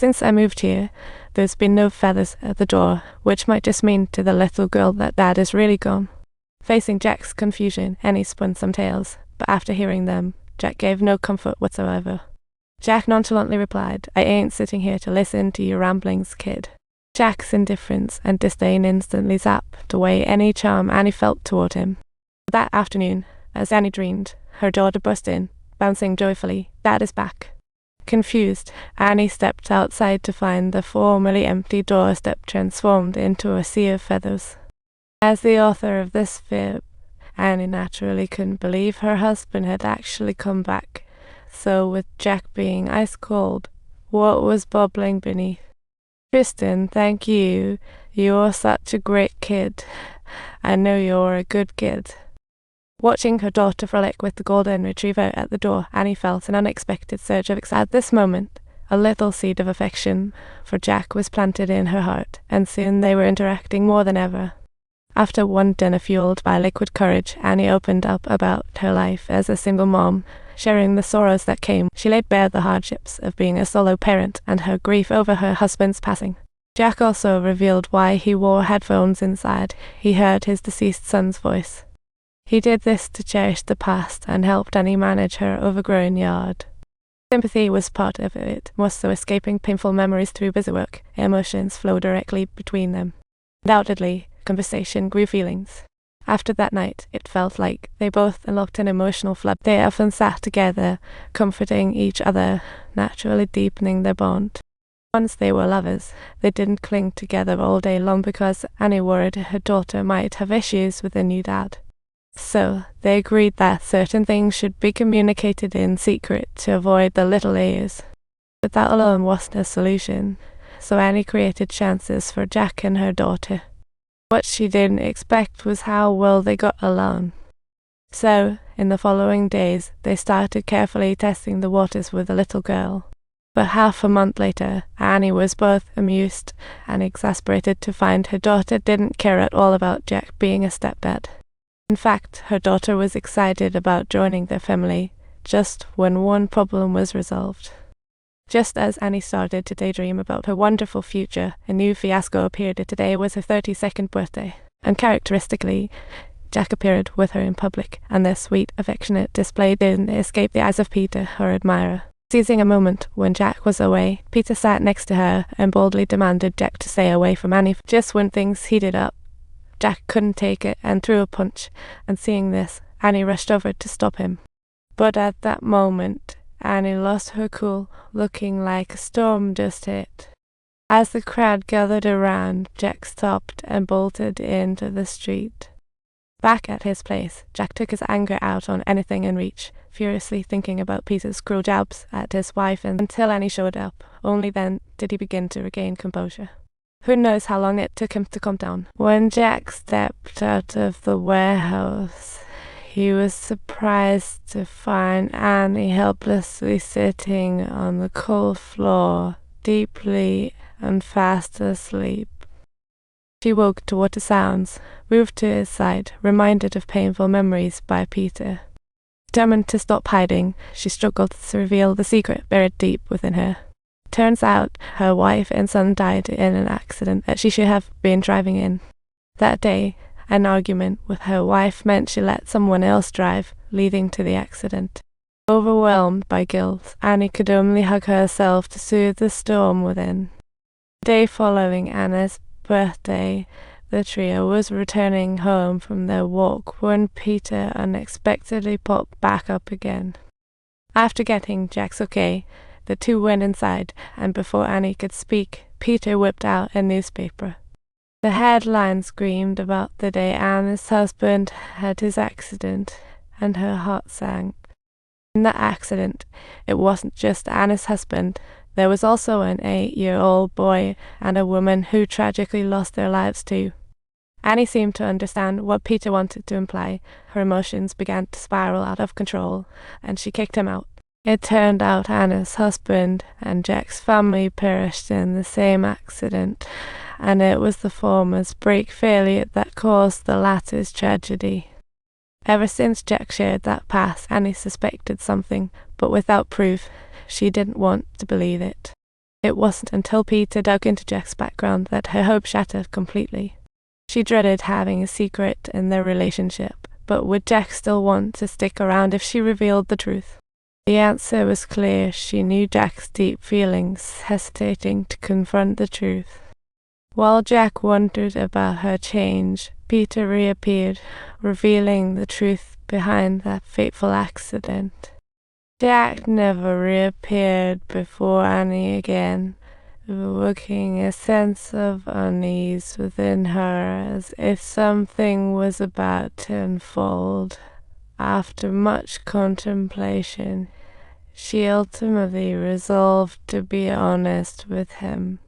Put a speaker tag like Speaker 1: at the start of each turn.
Speaker 1: Since I moved here, there's been no feathers at the door, which might just mean to the little girl that Dad is really gone. Facing Jack's confusion, Annie spun some tales, but after hearing them, Jack gave no comfort whatsoever. Jack nonchalantly replied, "I ain't sitting here to listen to your ramblings, kid." Jack's indifference and disdain instantly zapped away any charm Annie felt toward him. That afternoon, as Annie dreamed, her daughter burst in, bouncing joyfully, "Dad is back." Confused, Annie stepped outside to find the formerly empty doorstep transformed into a sea of feathers. As the author of this fib, Annie naturally couldn't believe her husband had actually come back. So with Jack being ice cold, what was bubbling beneath? "Tristan, thank you. You're such a great kid. I know you're a good kid." Watching her daughter frolic with the golden retriever at the door, Annie felt an unexpected surge of excitement. At this moment, a little seed of affection for Jack was planted in her heart, and soon they were interacting more than ever. After one dinner fueled by liquid courage, Annie opened up about her life as a single mom, sharing the sorrows that came. She laid bare the hardships of being a solo parent and her grief over her husband's passing. Jack also revealed why he wore headphones inside. He heard his deceased son's voice. He did this to cherish the past and helped Annie manage her overgrown yard. Sympathy was part of it, more so escaping painful memories through busy work. Emotions flow directly between them. Undoubtedly, conversation grew feelings. After that night, it felt like they both unlocked an emotional flood. They often sat together, comforting each other, naturally deepening their bond. Once they were lovers, they didn't cling together all day long because Annie worried her daughter might have issues with the new dad. So they agreed that certain things should be communicated in secret to avoid the little ears. But that alone wasn't a solution, so Annie created chances for Jack and her daughter. What she didn't expect was how well they got along. So, in the following days, they started carefully testing the waters with the little girl. But half a month later, Annie was both amused and exasperated to find her daughter didn't care at all about Jack being a stepdad. In fact, her daughter was excited about joining their family, just when one problem was resolved. Just as Annie started to daydream about her wonderful future, a new fiasco appeared. Today was her 32nd birthday. Uncharacteristically, Jack appeared with her in public, and their sweet, affectionate display didn't escape the eyes of Peter, her admirer. Seizing a moment when Jack was away, Peter sat next to her and boldly demanded Jack to stay away from Annie. Just when things heated up, Jack couldn't take it and threw a punch, and seeing this, Annie rushed over to stop him. But at that moment, Annie lost her cool, looking like a storm just hit. As the crowd gathered around, Jack stopped and bolted into the street. Back at his place, Jack took his anger out on anything in reach, furiously thinking about Peter's cruel jabs at his wife until Annie showed up. Only then did he begin to regain composure. Who knows how long it took him to calm down. When Jack stepped out of the warehouse, he was surprised to find Annie helplessly sitting on the cold floor, deeply and fast asleep. She woke toward the sounds, moved to his side, reminded of painful memories by Peter. Determined to stop hiding, she struggled to reveal the secret buried deep within her. Turns out her wife and son died in an accident that she should have been driving in. That day, an argument with her wife meant she let someone else drive, leading to the accident. Overwhelmed by guilt, Annie could only hug herself to soothe the storm within. The day following Anna's birthday, the trio was returning home from their walk when Peter unexpectedly popped back up again. After getting Jack's okay, the two went inside, and before Annie could speak, Peter whipped out a newspaper. The headline screamed about the day Anna's husband had his accident, and her heart sank. In that accident, it wasn't just Anna's husband. There was also an 8-year-old boy and a woman who tragically lost their lives too. Annie seemed to understand what Peter wanted to imply. Her emotions began to spiral out of control, and she kicked him out. It turned out Anna's husband and Jack's family perished in the same accident, and it was the former's brake failure that caused the latter's tragedy. Ever since Jack shared that past, Annie suspected something, but without proof, she didn't want to believe it. It wasn't until Peter dug into Jack's background that her hope shattered completely. She dreaded having a secret in their relationship, but would Jack still want to stick around if she revealed the truth? The answer was clear. She knew Jack's deep feelings, hesitating to confront the truth. While Jack wondered about her change, Peter reappeared, revealing the truth behind that fateful accident. Jack never reappeared before Annie again, evoking a sense of unease within her as if something was about to unfold. After much contemplation, she ultimately resolved to be honest with him.